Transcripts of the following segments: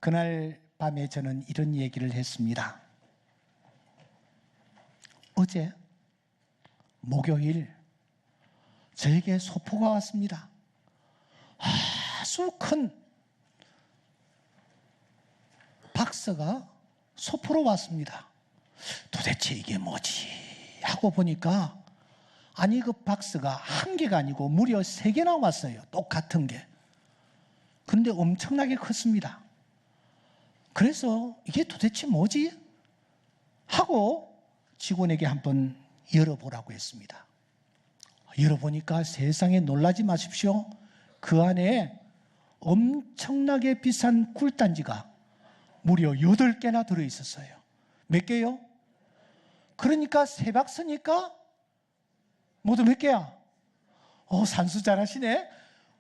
그날 밤에 저는 이런 얘기를 했습니다. 어제 목요일 저에게 소포가 왔습니다. 아주 큰 박스가 소포로 왔습니다. 도대체 이게 뭐지? 하고 보니까 아니 그 박스가 한 개가 아니고 무려 3개나 왔어요. 똑같은 게. 근데 엄청나게 컸습니다. 그래서 이게 도대체 뭐지? 하고 직원에게 한번 열어보라고 했습니다. 열어보니까 세상에 놀라지 마십시오. 그 안에 엄청나게 비싼 꿀단지가 무려 8개나 들어있었어요. 몇 개요? 그러니까 3박스니까 모두 몇 개야? 산수 잘하시네.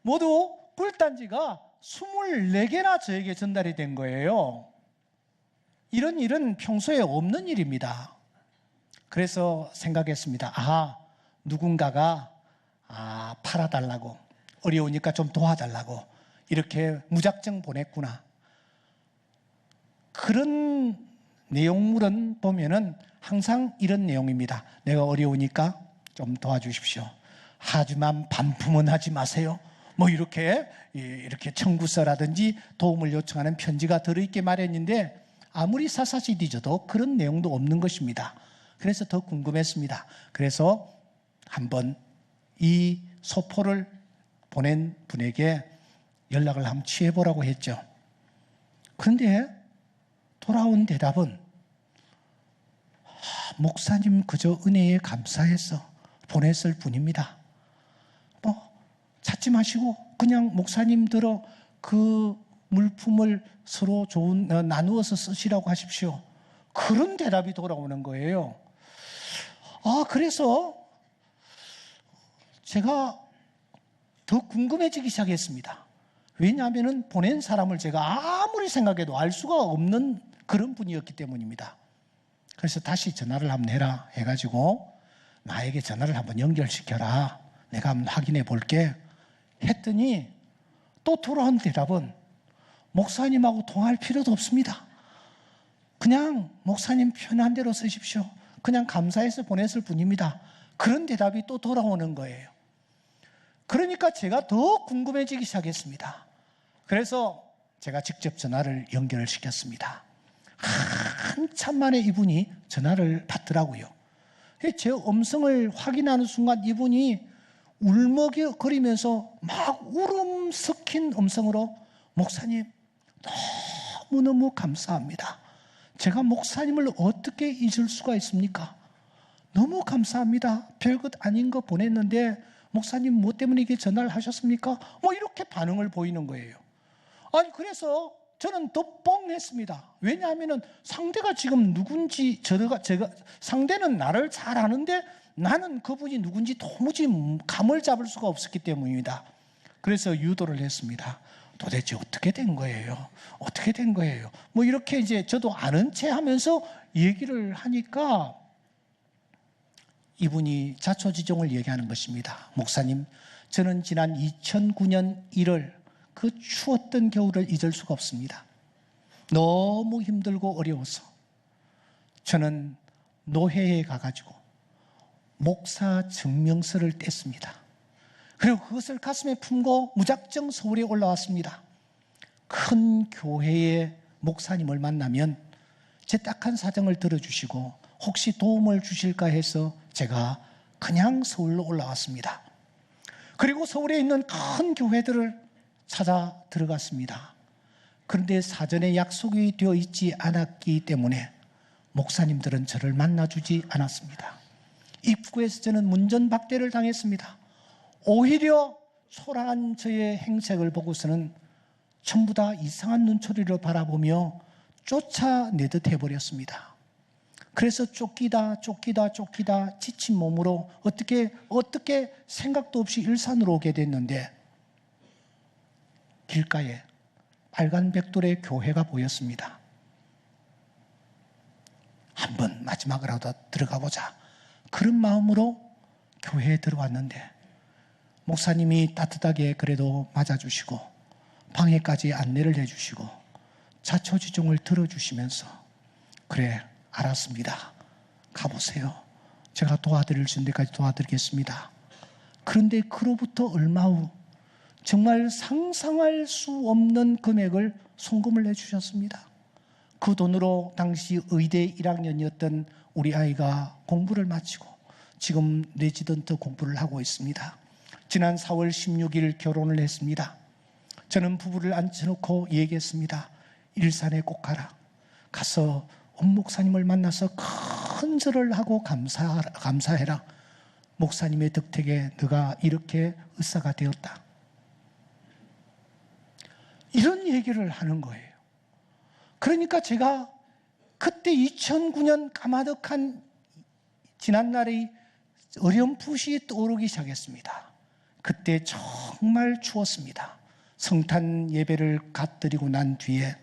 모두 꿀단지가 24개나 저에게 전달이 된 거예요. 이런 일은 평소에 없는 일입니다. 그래서 생각했습니다. 누군가가 팔아달라고, 어려우니까 좀 도와달라고 이렇게 무작정 보냈구나. 그런 내용물은 보면은 항상 이런 내용입니다. 내가 어려우니까 좀 도와주십시오. 하지만 반품은 하지 마세요. 이렇게 청구서라든지 도움을 요청하는 편지가 들어있게 마련인데 아무리 사사시 뒤져도 그런 내용도 없는 것입니다. 그래서 더 궁금했습니다. 그래서 한번 이 소포를 보낸 분에게 연락을 한번 취해보라고 했죠. 그런데 돌아온 대답은 목사님 그저 은혜에 감사해서 보냈을 뿐입니다. 찾지 마시고 그냥 목사님들어 그 물품을 서로 나누어서 쓰시라고 하십시오. 그런 대답이 돌아오는 거예요. 그래서 제가 더 궁금해지기 시작했습니다. 왜냐하면 보낸 사람을 제가 아무리 생각해도 알 수가 없는 그런 분이었기 때문입니다. 그래서 다시 전화를 한번 해라 해가지고 나에게 전화를 한번 연결시켜라. 내가 한번 확인해 볼게 했더니 또 돌아온 대답은 목사님하고 통화할 필요도 없습니다. 그냥 목사님 편한 대로 쓰십시오. 그냥 감사해서 보냈을 뿐입니다. 그런 대답이 또 돌아오는 거예요. 그러니까 제가 더 궁금해지기 시작했습니다. 그래서 제가 직접 전화를 연결을 시켰습니다. 한참 만에 이분이 전화를 받더라고요. 제 음성을 확인하는 순간 이분이 울먹거리면서 막 울음 섞인 음성으로 목사님 너무너무 감사합니다. 제가 목사님을 어떻게 잊을 수가 있습니까? 너무 감사합니다. 별것 아닌 거 보냈는데 목사님 뭐 때문에 이게 전화를 하셨습니까? 이렇게 반응을 보이는 거예요. 그래서 저는 더 뻥했습니다. 왜냐하면 상대가 지금 누군지 상대는 나를 잘 아는데 나는 그분이 누군지 도무지 감을 잡을 수가 없었기 때문입니다. 그래서 유도를 했습니다. 도대체 어떻게 된 거예요? 어떻게 된 거예요? 이렇게 이제 저도 아는 체 하면서 얘기를 하니까 이분이 자초지종을 얘기하는 것입니다. 목사님, 저는 지난 2009년 1월 그 추웠던 겨울을 잊을 수가 없습니다. 너무 힘들고 어려워서 저는 노회에 가가지고 목사 증명서를 뗐습니다. 그리고 그것을 가슴에 품고 무작정 서울에 올라왔습니다. 큰 교회의 목사님을 만나면 제 딱한 사정을 들어주시고 혹시 도움을 주실까 해서 제가 그냥 서울로 올라왔습니다. 그리고 서울에 있는 큰 교회들을 찾아 들어갔습니다. 그런데 사전에 약속이 되어 있지 않았기 때문에 목사님들은 저를 만나주지 않았습니다. 입구에서 저는 문전박대를 당했습니다. 오히려 초라한 저의 행색을 보고서는 전부 다 이상한 눈초리로 바라보며 쫓아내듯 해버렸습니다. 그래서 쫓기다 지친 몸으로 어떻게 생각도 없이 일산으로 오게 됐는데 길가에 빨간 벽돌의 교회가 보였습니다. 한번 마지막으로라도 들어가 보자. 그런 마음으로 교회에 들어왔는데 목사님이 따뜻하게 그래도 맞아주시고 방에까지 안내를 해주시고 자초지종을 들어주시면서 그래 알았습니다. 가보세요. 제가 도와드릴 수 있는 데까지 도와드리겠습니다. 그런데 그로부터 얼마 후 정말 상상할 수 없는 금액을 송금을 해주셨습니다. 그 돈으로 당시 의대 1학년이었던 우리 아이가 공부를 마치고 지금 레지던트 공부를 하고 있습니다. 지난 4월 16일 결혼을 했습니다. 저는 부부를 앉혀놓고 얘기했습니다. 일산에 꼭 가라. 가서 원 목사님을 만나서 큰 절을 하고 감사해라. 목사님의 덕택에 너가 이렇게 의사가 되었다. 이런 얘기를 하는 거예요. 그러니까 제가 그때 2009년 까마득한 지난날의 어렴풋이 떠오르기 시작했습니다. 그때 정말 추웠습니다. 성탄 예배를 갓드리고 난 뒤에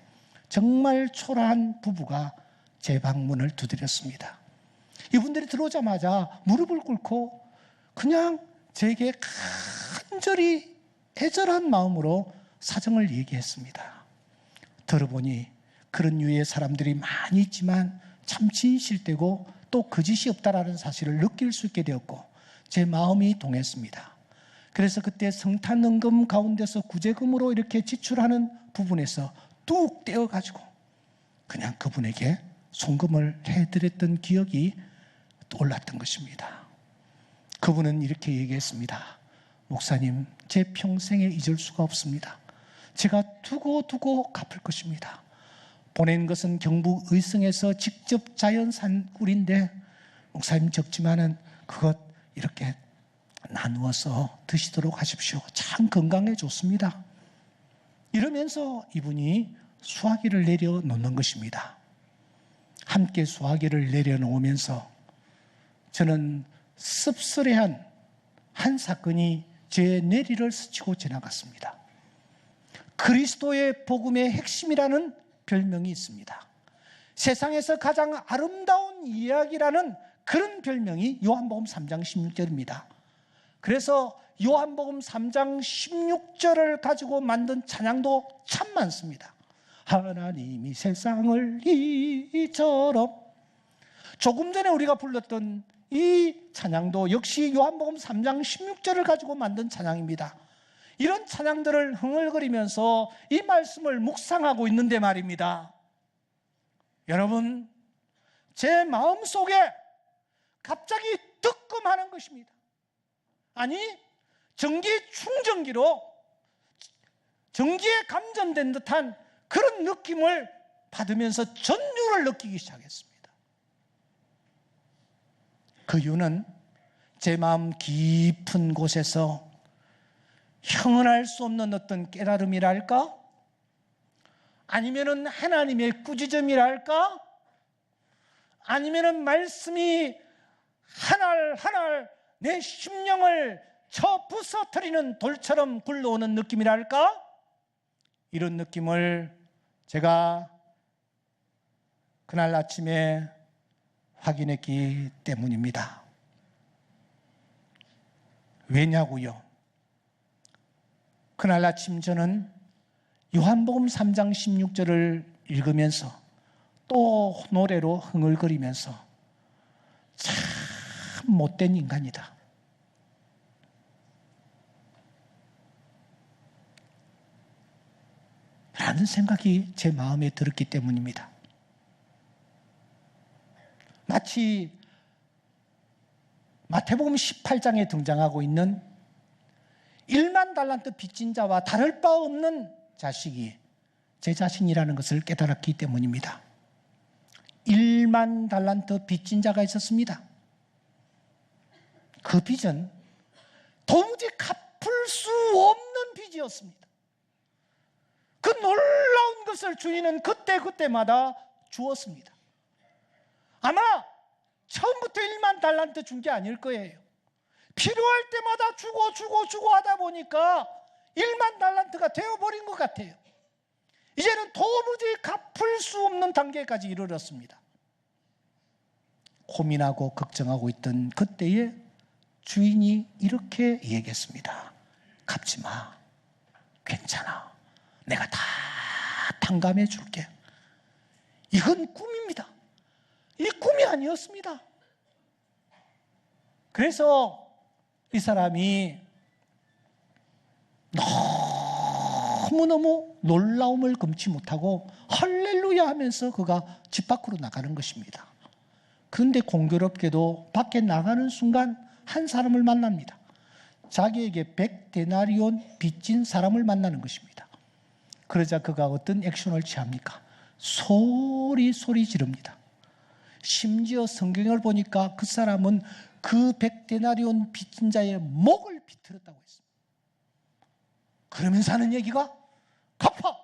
정말 초라한 부부가 제 방문을 두드렸습니다. 이분들이 들어오자마자 무릎을 꿇고 그냥 제게 간절히 애절한 마음으로 사정을 얘기했습니다. 들어보니 그런 유의 사람들이 많이 있지만 참 진실되고 또 거짓이 없다라는 사실을 느낄 수 있게 되었고 제 마음이 동했습니다. 그래서 그때 성탄응금 가운데서 구제금으로 이렇게 지출하는 부분에서 뚝 떼어가지고 그냥 그분에게 송금을 해드렸던 기억이 떠올랐던 것입니다. 그분은 이렇게 얘기했습니다. 목사님, 제 평생에 잊을 수가 없습니다. 제가 두고 갚을 것입니다. 보낸 것은 경북 의성에서 직접 자연산 꿀인데 목사님 적지만은 그것 이렇게 나누어서 드시도록 하십시오. 참 건강에 좋습니다. 이러면서 이분이 수화기를 내려놓는 것입니다. 함께 수화기를 내려놓으면서 저는 씁쓸해한 한 사건이 제 내리를 스치고 지나갔습니다. 그리스도의 복음의 핵심이라는 별명이 있습니다. 세상에서 가장 아름다운 이야기라는 그런 별명이 요한복음 3장 16절입니다. 그래서 요한복음 3장 16절을 가지고 만든 찬양도 참 많습니다. 하나님이 세상을 이처럼. 조금 전에 우리가 불렀던 이 찬양도 역시 요한복음 3장 16절을 가지고 만든 찬양입니다. 이런 찬양들을 흥얼거리면서 이 말씀을 묵상하고 있는데 말입니다. 여러분, 제 마음속에 갑자기 뜨끔하는 것입니다. 아니, 전기 충전기로 전기에 감전된 듯한 그런 느낌을 받으면서 전율을 느끼기 시작했습니다. 그 이유는 제 마음 깊은 곳에서 형언할 수 없는 어떤 깨달음이랄까? 아니면은 하나님의 꾸짖음이랄까? 아니면은 말씀이 한 알 한 알 내 심령을 쳐 부서뜨리는 돌처럼 굴러오는 느낌이랄까? 이런 느낌을 제가 그날 아침에 확인했기 때문입니다. 왜냐고요? 그날 아침 저는 요한복음 3장 16절을 읽으면서 또 노래로 흥얼거리면서 참 못된 인간이다. 라는 생각이 제 마음에 들었기 때문입니다. 마치 마태복음 18장에 등장하고 있는 1만 달란트 빚진 자와 다를 바 없는 자식이 제 자신이라는 것을 깨달았기 때문입니다. 1만 달란트 빚진 자가 있었습니다. 그 빚은 도무지 갚을 수 없는 빚이었습니다. 그 놀라운 것을 주인은 그때마다 주었습니다. 아마 처음부터 1만 달란트 준 게 아닐 거예요. 필요할 때마다 주고 하다 보니까 1만 달란트가 되어버린 것 같아요. 이제는 도무지 갚을 수 없는 단계까지 이르렀습니다. 고민하고 걱정하고 있던 그때에 주인이 이렇게 얘기했습니다. 갚지 마. 괜찮아. 내가 다 탕감해 줄게. 이건 꿈입니다. 이 꿈이 아니었습니다. 그래서 이 사람이 너무너무 놀라움을 금치 못하고 할렐루야 하면서 그가 집 밖으로 나가는 것입니다. 그런데 공교롭게도 밖에 나가는 순간 한 사람을 만납니다. 자기에게 100데나리온 빚진 사람을 만나는 것입니다. 그러자 그가 어떤 액션을 취합니까? 소리 지릅니다. 심지어 성경을 보니까 그 사람은 그 100데나리온 빚진 자의 목을 비틀었다고 했습니다. 그러면서 하는 얘기가 갚아.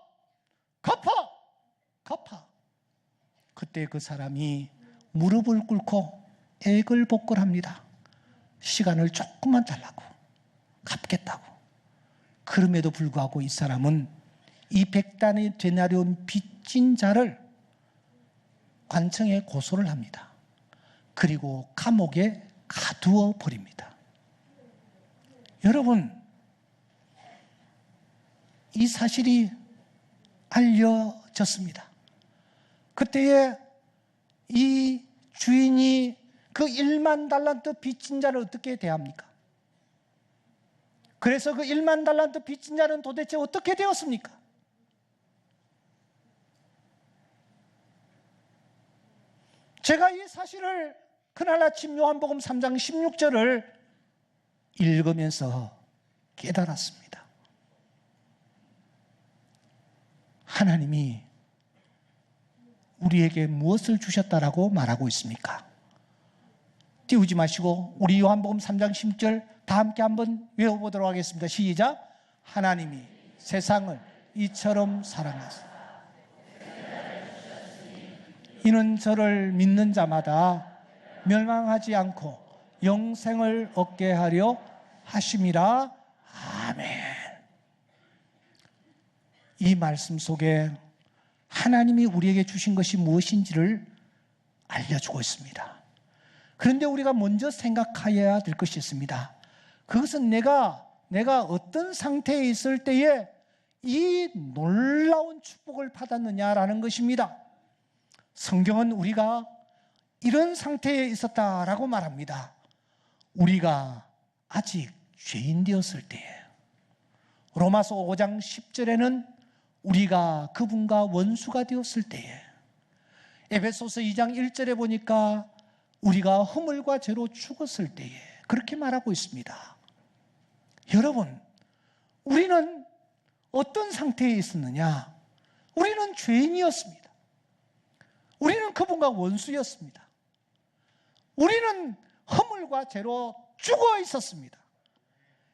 그때 그 사람이 무릎을 꿇고 애걸복걸합니다. 시간을 조금만 달라고, 갚겠다고. 그럼에도 불구하고 이 사람은 이 100데나리온 빚진 자를 관청에 고소를 합니다. 그리고 감옥에 가두어 버립니다. 여러분, 이 사실이 알려졌습니다. 그때에 이 주인이 그 1만 달란트 빚진 자를 어떻게 대합니까? 그래서 그 1만 달란트 빚진 자는 도대체 어떻게 되었습니까? 제가 이 사실을 그날 아침 요한복음 3장 16절을 읽으면서 깨달았습니다. 하나님이 우리에게 무엇을 주셨다라고 말하고 있습니까? 띄우지 마시고 우리 요한복음 3장 16절 다 함께 한번 외워보도록 하겠습니다. 시작. 하나님이 세상을 이처럼 사랑하사 이는 저를 믿는 자마다 멸망하지 않고 영생을 얻게 하려 하심이라. 아멘. 이 말씀 속에 하나님이 우리에게 주신 것이 무엇인지를 알려주고 있습니다. 그런데 우리가 먼저 생각해야 될 것이 있습니다. 그것은 내가 어떤 상태에 있을 때에 이 놀라운 축복을 받았느냐라는 것입니다. 성경은 우리가 이런 상태에 있었다라고 말합니다. 우리가 아직 죄인 되었을 때에, 로마서 5장 10절에는 우리가 그분과 원수가 되었을 때에, 에베소서 2장 1절에 보니까 우리가 허물과 죄로 죽었을 때에 그렇게 말하고 있습니다. 여러분, 우리는 어떤 상태에 있었느냐? 우리는 죄인이었습니다. 우리는 그분과 원수였습니다. 우리는 허물과 죄로 죽어 있었습니다.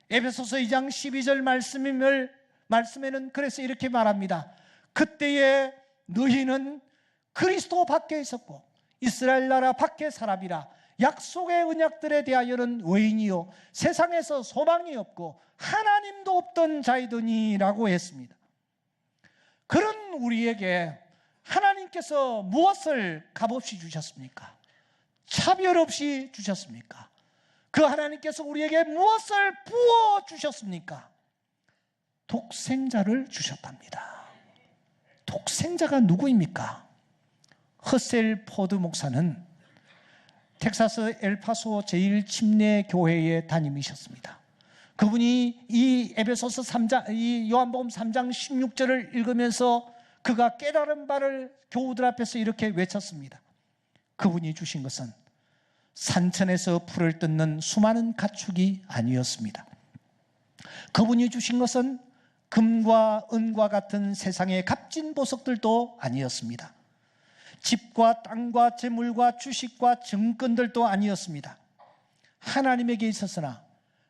에베소서 2장 12절 말씀에는 그래서 이렇게 말합니다. 그때에 너희는 그리스도 밖에 있었고 이스라엘 나라 밖의 사람이라 약속의 언약들에 대하여는 외인이요 세상에서 소망이 없고 하나님도 없던 자이더니라고 했습니다. 그런 우리에게 하나님께서 무엇을 값없이 주셨습니까? 차별 없이 주셨습니까? 그 하나님께서 우리에게 무엇을 부어 주셨습니까? 독생자를 주셨답니다. 독생자가 누구입니까? 허셀 포드 목사는 텍사스 엘파소 제1침례교회의 담임이셨습니다. 그분이 이 에베소서 3장, 이 요한복음 3장 16절을 읽으면서 그가 깨달은 바를 교우들 앞에서 이렇게 외쳤습니다. 그분이 주신 것은 산천에서 풀을 뜯는 수많은 가축이 아니었습니다. 그분이 주신 것은 금과 은과 같은 세상의 값진 보석들도 아니었습니다. 집과 땅과 재물과 주식과 증권들도 아니었습니다. 하나님에게 있어서나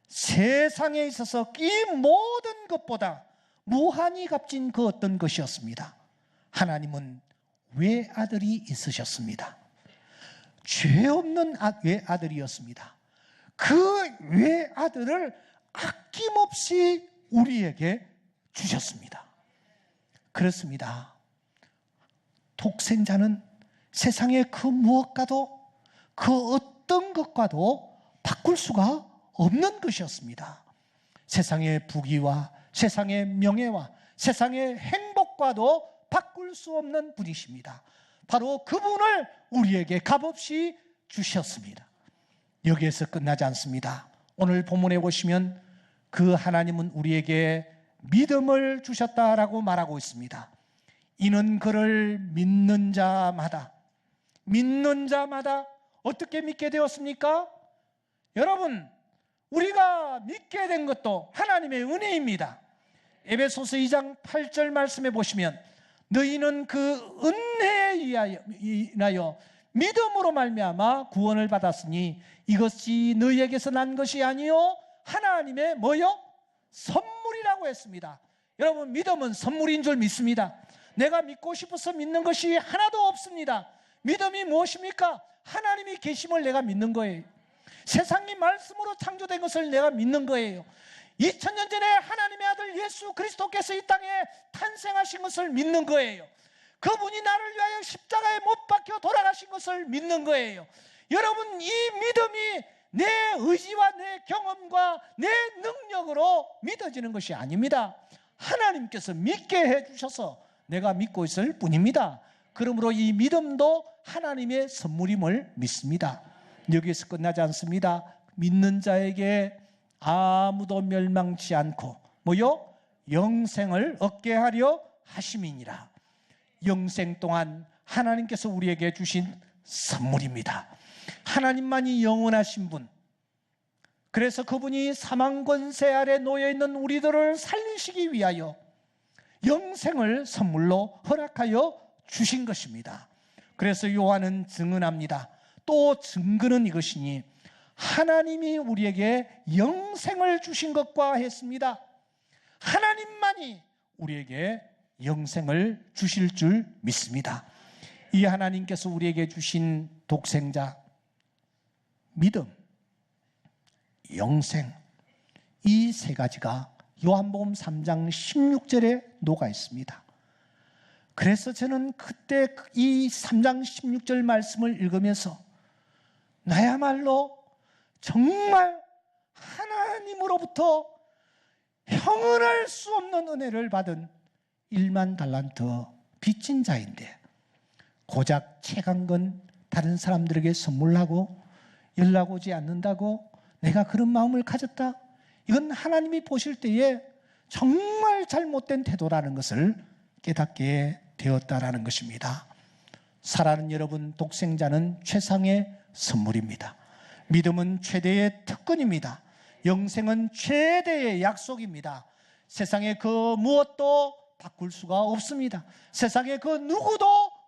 세상에 있어서 이 모든 것보다 무한히 값진 그 어떤 것이었습니다. 하나님은 외아들이 있으셨습니다. 죄 없는 외아들이었습니다. 그 외아들을 아낌없이 우리에게 주셨습니다. 그렇습니다. 독생자는 세상의 그 무엇과도 그 어떤 것과도 바꿀 수가 없는 것이었습니다. 세상의 부귀와 세상의 명예와 세상의 행복과도 바꿀 수 없는 분이십니다. 바로 그분을 우리에게 값없이 주셨습니다. 여기에서 끝나지 않습니다. 오늘 본문에 보시면 그 하나님은 우리에게 믿음을 주셨다라고 말하고 있습니다. 이는 그를 믿는 자마다 어떻게 믿게 되었습니까? 여러분, 우리가 믿게 된 것도 하나님의 은혜입니다. 에베소서 2장 8절 말씀에 보시면 너희는 그 은혜에 인하여 믿음으로 말미암아 구원을 받았으니 이것이 너희에게서 난 것이 아니요 하나님의 뭐요? 선물이라고 했습니다. 여러분, 믿음은 선물인 줄 믿습니다. 내가 믿고 싶어서 믿는 것이 하나도 없습니다. 믿음이 무엇입니까? 하나님이 계심을 내가 믿는 거예요. 세상이 말씀으로 창조된 것을 내가 믿는 거예요. 2000년 전에 하나님의 아들 예수 그리스도께서 이 땅에 탄생하신 것을 믿는 거예요. 그분이 나를 위하여 십자가에 못 박혀 돌아가신 것을 믿는 거예요. 여러분, 이 믿음이 내 의지와 내 경험과 내 능력으로 믿어지는 것이 아닙니다. 하나님께서 믿게 해주셔서 내가 믿고 있을 뿐입니다. 그러므로 이 믿음도 하나님의 선물임을 믿습니다. 여기에서 끝나지 않습니다. 믿는 자에게 아무도 멸망치 않고 뭐요? 영생을 얻게 하려 하심이니라. 영생 또한 하나님께서 우리에게 주신 선물입니다. 하나님만이 영원하신 분, 그래서 그분이 사망 권세 아래 놓여있는 우리들을 살리시기 위하여 영생을 선물로 허락하여 주신 것입니다. 그래서 요한은 증언합니다. 또 증거는 이것이니 하나님이 우리에게 영생을 주신 것과 했습니다. 하나님만이 우리에게 영생을 주실 줄 믿습니다. 이 하나님께서 우리에게 주신 독생자, 믿음, 영생, 이 세 가지가 요한복음 3장 16절에 녹아 있습니다. 그래서 저는 그때 이 3장 16절 말씀을 읽으면서 나야말로 정말 하나님으로부터 형언할 수 없는 은혜를 받은 1만 달란트 빚진 자인데 고작 책 한 권 다른 사람들에게 선물하고 연락 오지 않는다고 내가 그런 마음을 가졌다? 이건 하나님이 보실 때에 정말 잘못된 태도라는 것을 깨닫게 되었다라는 것입니다. 사랑하는 여러분, 독생자는 최상의 선물입니다. 믿음은 최대의 특권입니다. 영생은 최대의 약속입니다. 세상에 그 무엇도 바꿀 수가 없습니다. 세상에 그 누구도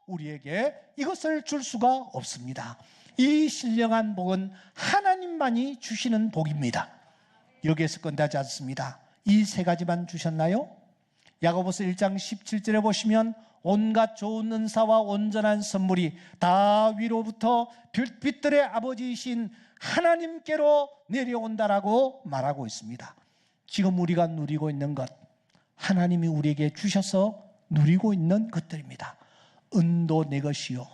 우리에게 이것을 줄 수가 없습니다. 이 신령한 복은 하나님만이 주시는 복입니다. 여기에서 끝나지 않습니다. 이 세 가지만 주셨나요? 야고보서 1장 17절에 보시면 온갖 좋은 은사와 온전한 선물이 다 위로부터 별빛들의 아버지이신 하나님께로 내려온다라고 말하고 있습니다. 지금 우리가 누리고 있는 것, 하나님이 우리에게 주셔서 누리고 있는 것들입니다. 은도 내 것이요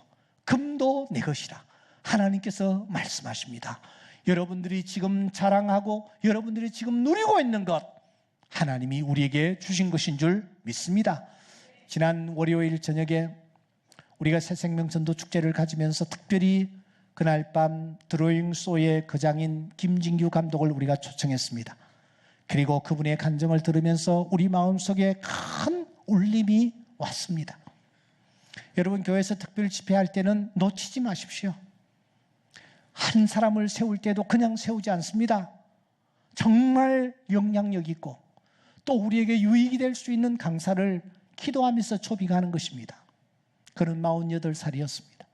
금도 내 것이라 하나님께서 말씀하십니다. 여러분들이 지금 자랑하고 여러분들이 지금 누리고 있는 것, 하나님이 우리에게 주신 것인 줄 믿습니다. 지난 월요일 저녁에 우리가 새생명전도 축제를 가지면서 특별히 그날 밤 드로잉소의 거장인 김진규 감독을 우리가 초청했습니다. 그리고 그분의 간증을 들으면서 우리 마음속에 큰 울림이 왔습니다. 여러분, 교회에서 특별 집회할 때는 놓치지 마십시오. 한 사람을 세울 때도 그냥 세우지 않습니다. 정말 영향력 있고 또 우리에게 유익이 될 수 있는 강사를 기도하면서 초빙하는 것입니다. 그는 48살이었습니다.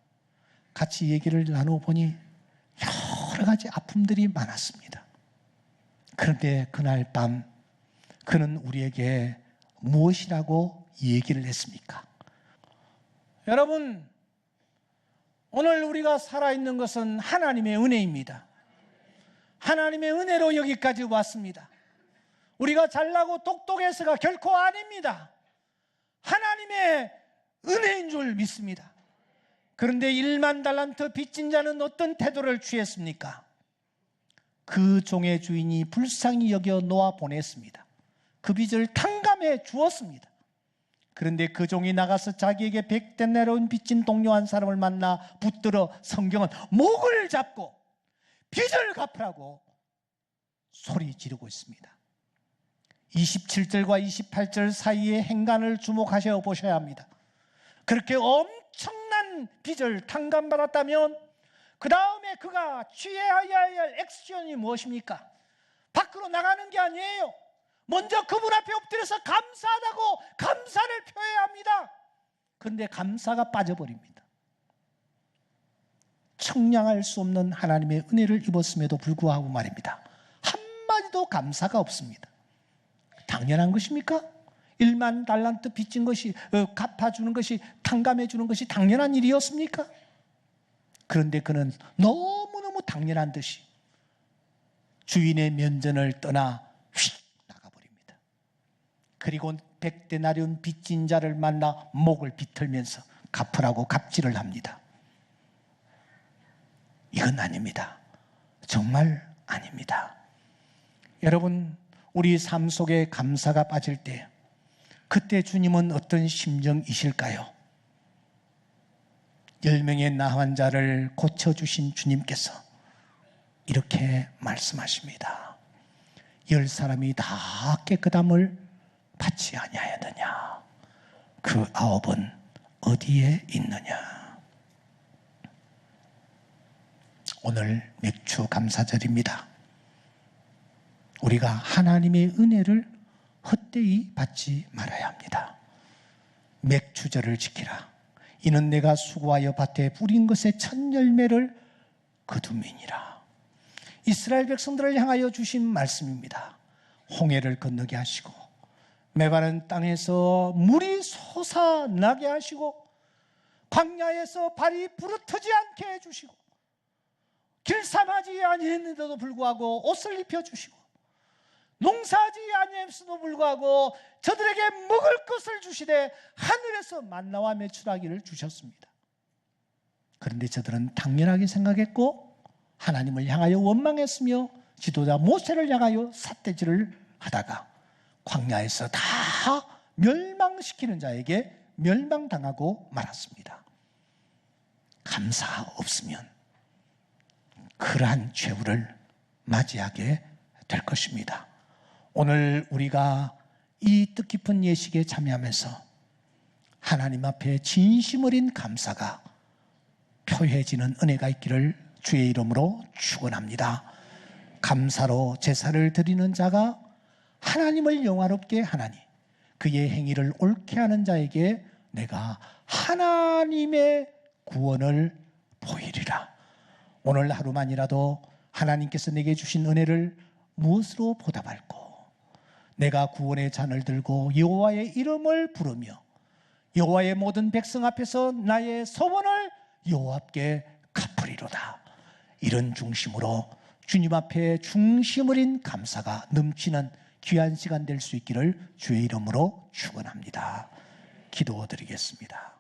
같이 얘기를 나눠보니 여러 가지 아픔들이 많았습니다. 그런데 그날 밤 그는 우리에게 무엇이라고 얘기를 했습니까? 여러분, 오늘 우리가 살아있는 것은 하나님의 은혜입니다. 하나님의 은혜로 여기까지 왔습니다. 우리가 잘나고 똑똑해서가 결코 아닙니다. 하나님의 은혜인 줄 믿습니다. 그런데 1만 달란트 빚진 자는 어떤 태도를 취했습니까? 그 종의 주인이 불쌍히 여겨 놓아 보냈습니다. 그 빚을 탕감해 주었습니다. 그런데 그 종이 나가서 자기에게 100데나리온 빚진 동료 한 사람을 만나 붙들어 성경은 목을 잡고 빚을 갚으라고 소리 지르고 있습니다. 27절과 28절 사이의 행간을 주목하셔 보셔야 합니다. 그렇게 엄청난 빚을 탕감받았다면 그 다음에 그가 취해야 할 액션이 무엇입니까? 밖으로 나가는 게 아니에요. 먼저 그분 앞에 엎드려서 감사하다고 감사를 표해야 합니다. 그런데 감사가 빠져버립니다. 청량할 수 없는 하나님의 은혜를 입었음에도 불구하고 말입니다. 한마디도 감사가 없습니다. 당연한 것입니까? 1만 달란트 빚진 것이 갚아주는 것이 탕감해 주는 것이 당연한 일이었습니까? 그런데 그는 너무너무 당연한 듯이 주인의 면전을 떠나 휙 나가버립니다. 그리고 100데나리온 빚진 자를 만나 목을 비틀면서 갚으라고 갑질을 합니다. 이건 아닙니다. 정말 아닙니다. 여러분, 우리 삶 속에 감사가 빠질 때 그때 주님은 어떤 심정이실까요? 10명의 나 환자를 고쳐주신 주님께서 이렇게 말씀하십니다. 10사람이 다 깨끗함을 받지 아니하였느냐? 그 9은 어디에 있느냐? 오늘 맥주 감사절입니다. 우리가 하나님의 은혜를 헛되이 받지 말아야 합니다. 맥주절을 지키라. 이는 내가 수고하여 밭에 뿌린 것의 첫 열매를 거둠이니라. 이스라엘 백성들을 향하여 주신 말씀입니다. 홍해를 건너게 하시고 메마른 땅에서 물이 솟아나게 하시고 광야에서 발이 부르트지 않게 해주시고 길쌈하지 아니했는데도 불구하고 옷을 입혀주시고 농사하지 아니했음에도 불구하고 저들에게 먹을 것을 주시되 하늘에서 만나와 메추라기를 주셨습니다. 그런데 저들은 당연하게 생각했고 하나님을 향하여 원망했으며 지도자 모세를 향하여 삿대질을 하다가 광야에서 다 멸망시키는 자에게 멸망당하고 말았습니다. 감사 없으면 그러한 최후를 맞이하게 될 것입니다. 오늘 우리가 이 뜻깊은 예식에 참여하면서 하나님 앞에 진심 어린 감사가 표해지는 은혜가 있기를 주의 이름으로 축원합니다. 감사로 제사를 드리는 자가 하나님을 영화롭게 하나니 그의 행위를 옳게 하는 자에게 내가 하나님의 구원을 보이리라. 오늘 하루만이라도 하나님께서 내게 주신 은혜를 무엇으로 보답할꼬? 내가 구원의 잔을 들고 여호와의 이름을 부르며 여호와의 모든 백성 앞에서 나의 소원을 여호와께 갚으리로다. 이런 중심으로 주님 앞에 중심 어린 감사가 넘치는 귀한 시간 될 수 있기를 주의 이름으로 축원합니다. 기도드리겠습니다.